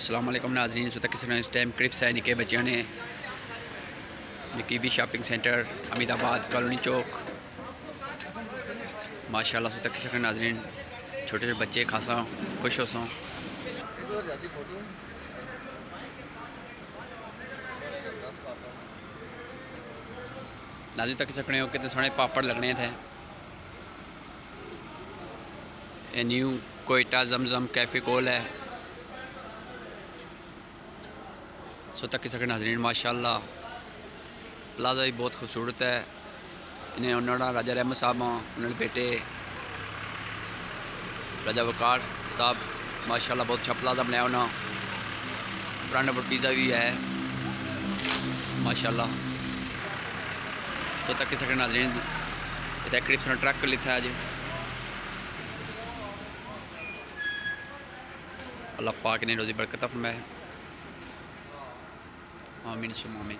अस्सलाम वालेकुम नाज़रीन। सो तक इस टाइम क्रिप्स है निके बच्चों ने निकीबी शॉपिंग सेंटर अमीदाबाद कॉलोनी चौक माशाल्लाह। सो तक किस नाज़रीन छोटे छोटे बच्चे खासा खुश हो सो नाज़रीन तक सकने हो कितने सोने पापड़ लगने थे। ये न्यू कोयटा जमजम कैफ़े कोल है। सो तक किस नाज़रीन माशाल्लाह प्लाजा भी बहुत खूबसूरत है। इन्हें उन्होंने राजा रहमत साहब उन्होंने बेटे राजा वकार साहब माशाल्लाह बहुत अच्छा प्लाजा बनाया उन्होंने। फ्रंट पर पिज़्ज़ा भी है माशाल्लाह। तो तक किस नाज़रीन इतना क्रिप्स ने ट्रक लिखा अज अल्लाह पाक ने रोज़ी बरकत फरमाए। आमीन सुम आमीन।